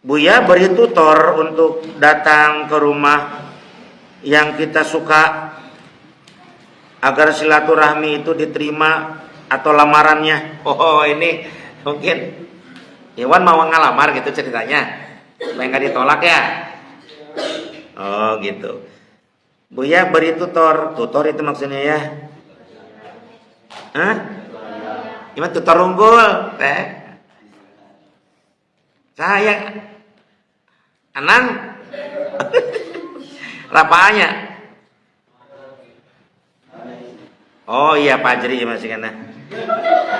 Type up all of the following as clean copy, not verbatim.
Buya beri tutor untuk datang ke rumah yang kita suka agar silaturahmi itu diterima atau lamarannya. Oh, ini mungkin Iwan mau ngalamar gitu ceritanya, supaya nggak ditolak ya. Oh gitu. Buya beri tutor itu maksudnya ya. Hah? Gimana tutor unggul? Saya Anang Rapanya. Oh iya Pak Jeri masih kena.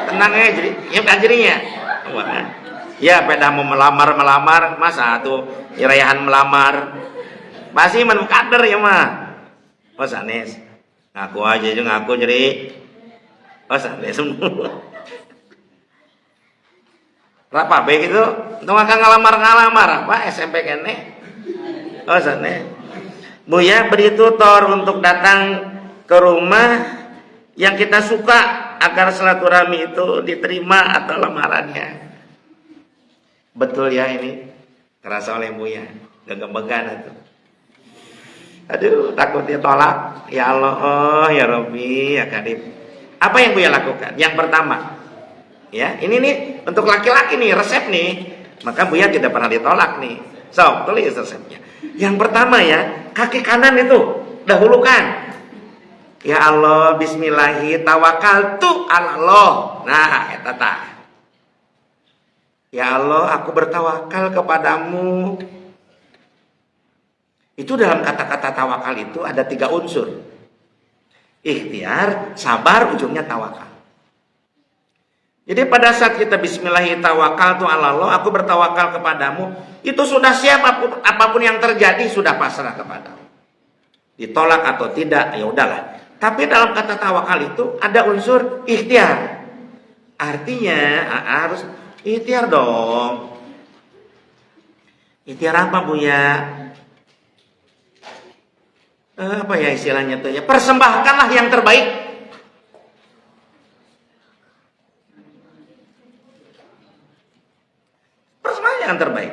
Tenang ya Jeri, ya Pak Jerinya. Ya pedah mau melamar masa tuh irayahan melamar. Masih men kader ya mah. Oh sanes. Ngaku aja juga ngaku Jeri. Oh sanes. Rapa begitu? Tuh akan ngalamar apa SMP kene. Oh sana. Buya beri tutor untuk datang ke rumah yang kita suka agar silaturahmi itu diterima atau lamarannya. Betul ya ini terasa oleh Buya. Gagam-gagan itu. Aduh takut ditolak. Ya Allah, ya Rabbi, ya Karim. Apa yang Buya lakukan? Yang pertama, ya ini nih untuk laki-laki nih resep nih. Maka Buya tidak pernah ditolak nih. So tulis resepnya. Yang pertama ya, kaki kanan itu dahulukan. Ya Allah, bismillahi tawakkaltu ala Allah. Nah, eta tah. Ya Allah, aku bertawakal kepadamu. Itu dalam kata-kata tawakal itu ada 3 unsur. Ikhtiar, sabar, ujungnya tawakal. Jadi pada saat kita bismillahi tawakkaltu ala Allah, aku bertawakal kepadamu, itu sudah siap apapun yang terjadi sudah pasrah kepadamu. Ditolak atau tidak, ya udahlah. Tapi dalam kata tawakal itu ada unsur ikhtiar. Artinya harus ikhtiar dong. Ikhtiar apa Buya? Apa ya istilahnya tuh ya? Persembahkanlah yang terbaik. Persembahkan yang terbaik.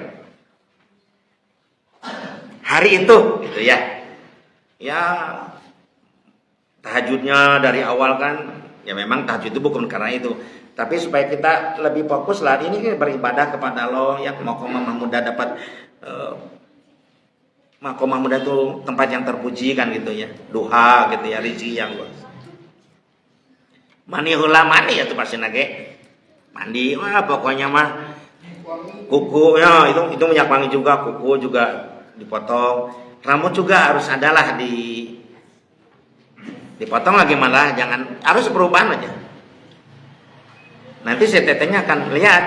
Hari itu, gitu ya. Ya tahajudnya dari awal kan, ya memang tahajud itu bukan karena itu. Tapi supaya kita lebih fokus lah, ini kan beribadah kepada Allah, yang makomah muda dapat makomah muda itu tempat yang terpuji kan gitu ya. Duha gitu ya, rezeki yang luas. Mani hula mani ya tuh pasti nage. Mandi, wah pokoknya mah kuku ya itu minyak wangi juga, kuku juga dipotong. Rambut juga harus adalah dipotong lagi malah jangan harus perubahan aja. Nanti si tetenya akan lihat,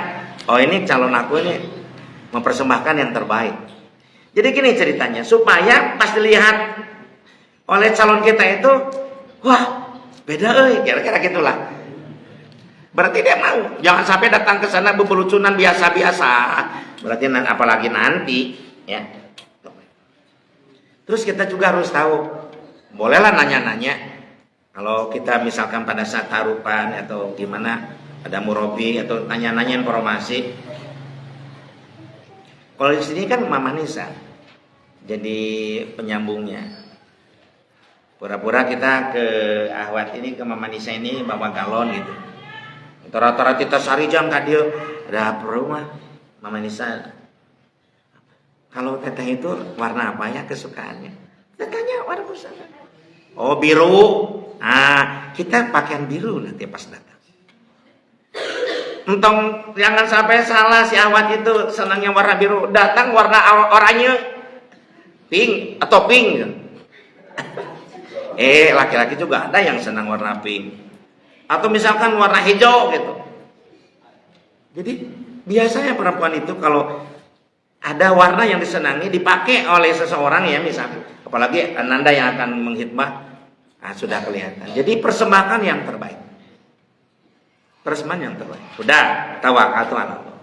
oh ini calon aku ini mempersembahkan yang terbaik. Jadi gini ceritanya, supaya pas dilihat oleh calon kita itu, wah beda kira-kira gitulah. Berarti dia mau, jangan sampai datang ke sana bebelucunan biasa-biasa. Berarti apalagi nanti, ya. Terus kita juga harus tahu, bolehlah nanya-nanya. Kalau kita misalkan pada saat tarupan atau gimana, ada murabi atau nanya-nanya informasi. Kalau di sini kan Mama Nisa jadi penyambungnya. Pura-pura kita ke Ahwat ini, ke Mama Nisa ini bawa galon gitu. Rata-rata kita sehari jam kan dia ada rumah Mama Nisa. Kalau teteh itu warna apa ya kesukaannya? Tetehnya warna busana. Oh biru. Nah kita pakaian biru nanti pas datang. Entong jangan sampai salah si Ahwat itu senangnya warna biru, datang warna oranye, pink atau pink. Laki-laki juga ada yang senang warna pink, atau misalkan warna hijau gitu. Jadi biasanya perempuan itu kalau ada warna yang disenangi dipakai oleh seseorang ya misalnya, apalagi ananda yang akan menghitbah, sudah kelihatan. Jadi persembahkan yang terbaik. Persembahan yang terbaik. Udah tawakal ala Allah.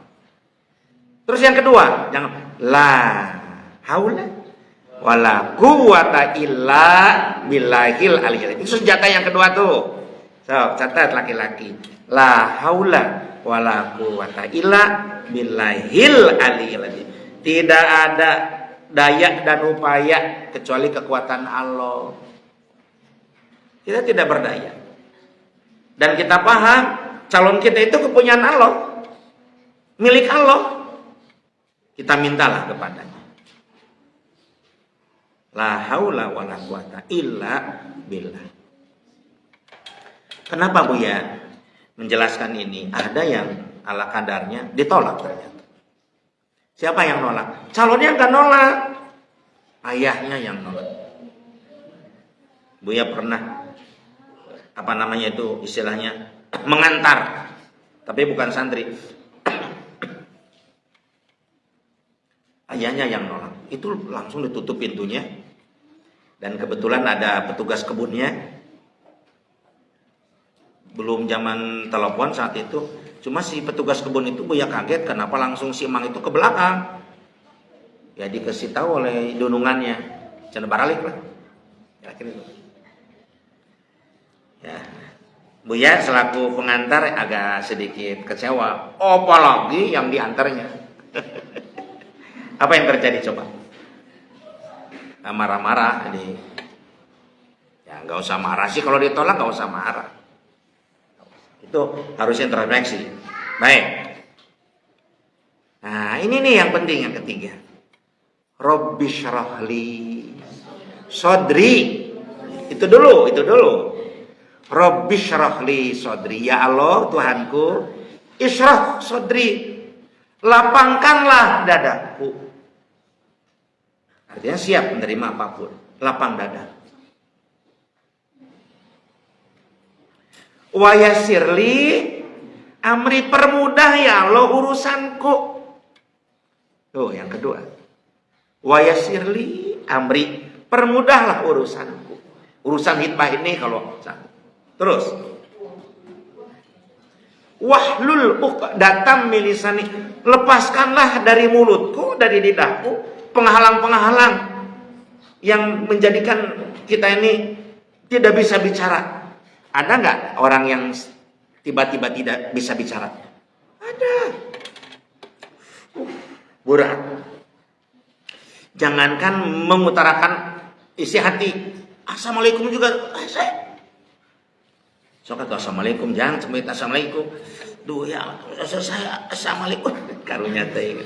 Terus yang kedua, jangan la haula wala quwata illa billahil aliyyil. Itu senjata yang kedua tuh. So, catat laki-laki. La haula wala quwata illa billahil aliyyil. Tidak ada daya dan upaya kecuali kekuatan Allah. Kita tidak berdaya. Dan kita paham calon kita itu kepunyaan Allah, milik Allah. Kita mintalah kepadanya. La haula wala quwata illa billah. Kenapa Buya menjelaskan ini? Ada yang ala kadarnya ditolak ternyata. Siapa yang nolak? Calonnya enggak nolak, ayahnya yang nolak. Buya pernah istilahnya mengantar, tapi bukan santri. Ayahnya yang nolak, itu langsung ditutup pintunya, dan kebetulan ada petugas kebunnya. Belum zaman telepon saat itu, cuma si petugas kebun itu Buya kaget kenapa langsung si Emang itu ke belakang. Ya dikasih tahu oleh dunungannya, jangan baralik lah. Ya, itu. Ya, Buya selaku pengantar agak sedikit kecewa. Apalagi yang diantarnya. Apa yang terjadi coba? Marah-marah. Jadi, ya nggak usah marah sih, kalau ditolak nggak usah marah. Itu harus introspeksi. Baik. Nah ini nih yang penting, yang ketiga. Rabbi syrahli sodri. Itu dulu. Rabbi syrahli sodri. Ya Allah Tuhanku, isyrah sodri, lapangkanlah dadaku. Artinya siap menerima apapun, lapang dada. Wa yassirli amri, permudah ya Allah urusanku. Tuh yang kedua. Wa yassirli amri, permudahlah urusanku. Urusan hitbah ini kalau terus. Wahlul uqdatam min lisani, lepaskanlah dari mulutku, dari lidahku penghalang-penghalang yang menjadikan kita ini tidak bisa bicara. Ada nggak orang yang tiba-tiba tidak bisa bicara? Ada. Berat. Jangankan mengutarakan isi hati, assalamualaikum juga. Sokat assalamualaikum, jangan cuma assalamualaikum. Duh ya, saya assalamualaikum. Karunya teh.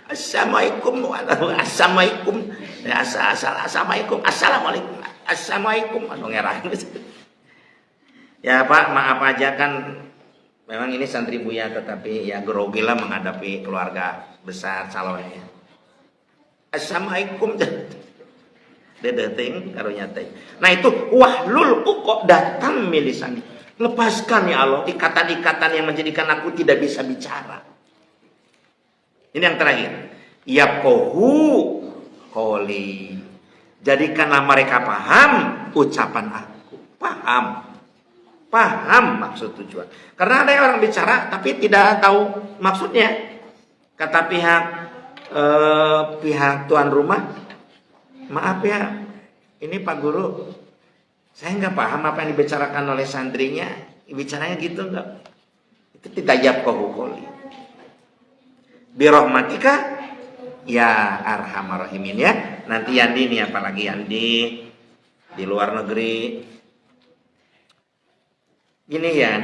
Assalamualaikum, assalamualaikum, assalamualaikum, assalamualaikum, assalamualaikum. Ya Pak, maaf aja kan, memang ini santri Buya, tetapi ya grogi lah menghadapi keluarga besar calonnya. Assalamualaikum, dedeting karunya teh. Nah itu wahlul uqdatam min lisani, lepaskan ya Allah ikatan-ikatan yang menjadikan aku tidak bisa bicara. Ini yang terakhir. Yaqohu qoli, jadikanlah mereka paham ucapan aku. Paham maksud tujuan. Karena ada orang bicara tapi tidak tahu maksudnya. Kata pihak tuan rumah, maaf ya, ini Pak Guru, saya nggak paham apa yang dibicarakan oleh santrinya. Bicaranya gitu enggak? Itu tidak yaqohu qoli. Birahmatika ya arhamar rahimin ya. Nanti Yandi nih, apalagi Yandi di luar negeri. Gini ya,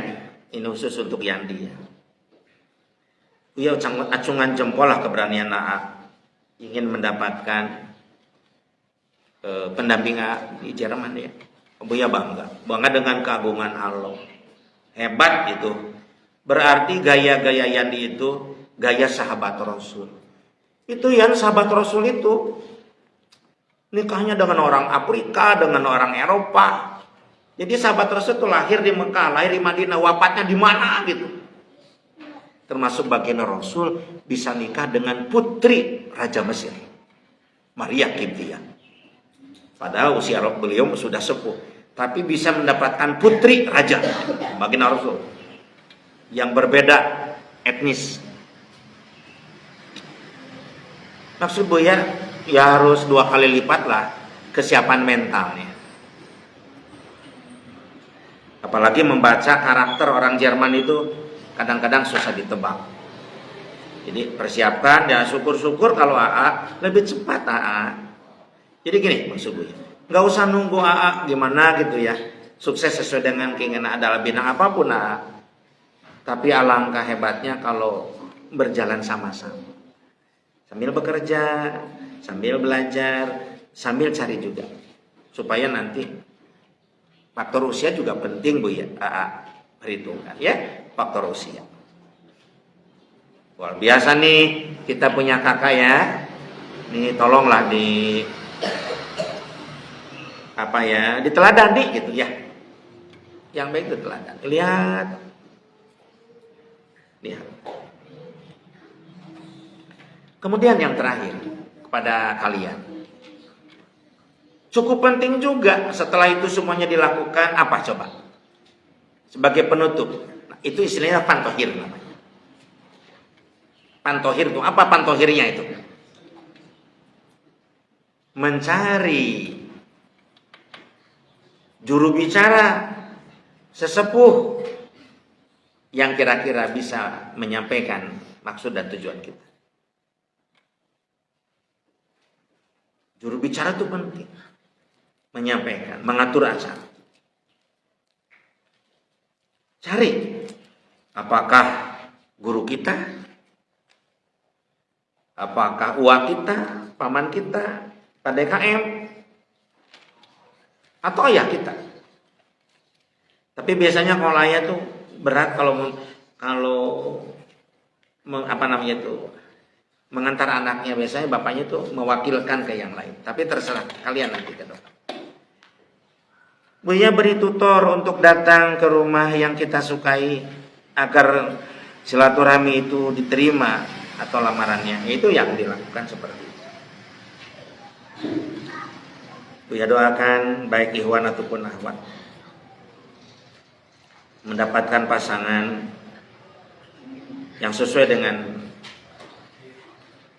ini khusus untuk Yandi ya. Iya, acungan jempol lah keberanian Naak ingin mendapatkan pendampingan di Jerman ya. Buya bangga dengan keagungan Allah. Hebat itu. Berarti gaya-gaya Yandi itu gaya sahabat Rasul. Itu yang sahabat Rasul itu nikahnya dengan orang Afrika, dengan orang Eropa. Jadi sahabat Rasul itu lahir di Mekah, lahir di Madinah, wafatnya di mana gitu. Termasuk bagian Rasul bisa nikah dengan putri Raja Mesir, Maria Qibtiyah. Padahal usia beliau sudah sepuh, tapi bisa mendapatkan putri raja bagian Rasul yang berbeda etnis. Maksud Buya ya harus 2 kali lipat lah kesiapan mentalnya. Apalagi membaca karakter orang Jerman itu kadang-kadang susah ditebak. Jadi persiapkan dan syukur-syukur kalau AA lebih cepat AA. Jadi gini maksud gue, nggak usah nunggu AA gimana gitu ya, sukses sesuai dengan keinginan adalah bidang apapun AA. Tapi alangkah hebatnya kalau berjalan sama-sama, sambil bekerja, sambil belajar, sambil cari juga, supaya nanti faktor usia juga penting Bu ya, AA perhitungkan ya faktor usia. Luar biasa nih kita punya kakak ya. Nih tolonglah diteladani gitu ya. Yang baik itu teladan. Lihat. Kemudian yang terakhir kepada kalian. Cukup penting juga setelah itu semuanya dilakukan apa coba? Sebagai penutup. Nah, itu istilahnya pantohir namanya. Pantohir itu apa pantohirnya itu? Mencari juru bicara sesepuh yang kira-kira bisa menyampaikan maksud dan tujuan kita. Juru bicara itu penting. Menyampaikan, mengatur acara. Cari apakah guru kita, apakah uak kita, paman kita, Pak DKM, atau ayah kita. Tapi biasanya kalau ayah tuh berat kalau mengantar anaknya, biasanya bapaknya tuh mewakilkan ke yang lain. Tapi terserah kalian nanti ke depan. Buya beri tutor untuk datang ke rumah yang kita sukai agar silaturahmi itu diterima atau lamarannya. Itu yang dilakukan seperti itu. Buya doakan baik ikhwan ataupun akhwat mendapatkan pasangan yang sesuai dengan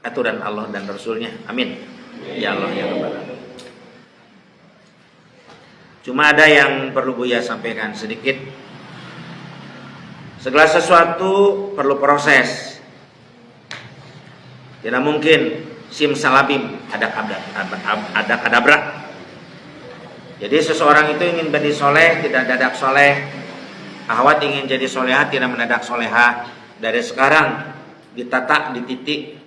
aturan Allah dan Rasulnya. Amin. Ya Allah ya Rabbal Alamin. Cuma ada yang perlu Buya sampaikan sedikit. Segala sesuatu perlu proses. Tidak mungkin simsalabim ada kadabra. Jadi seseorang itu ingin menjadi soleh tidak dadak soleh. Ahwat ingin jadi solehah tidak mendadak solehah. Dari sekarang ditata, dititik,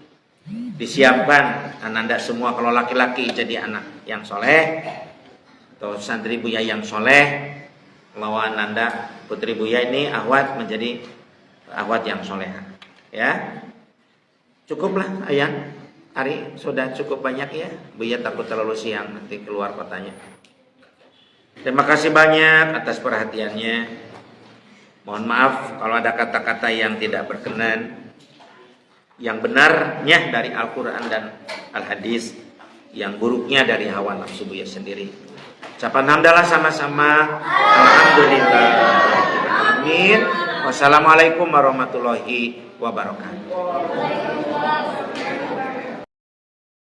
disiapkan ananda semua. Kalau laki-laki jadi anak yang soleh, atau santri Buya yang soleh, kalau ananda putri Buya ini ahwat menjadi ahwat yang solehah. Ya, cukuplah ayah. Ari sudah cukup banyak ya. Buya takut terlalu siang nanti keluar kotanya. Terima kasih banyak atas perhatiannya. Mohon maaf kalau ada kata-kata yang tidak berkenan. Yang benarnya dari Al-Quran dan Al-Hadis, yang buruknya dari hawa nafsu Buya sendiri. Ucapan hamdalah sama-sama. Alhamdulillah. Amin. Wassalamualaikum warahmatullahi wabarakatuh.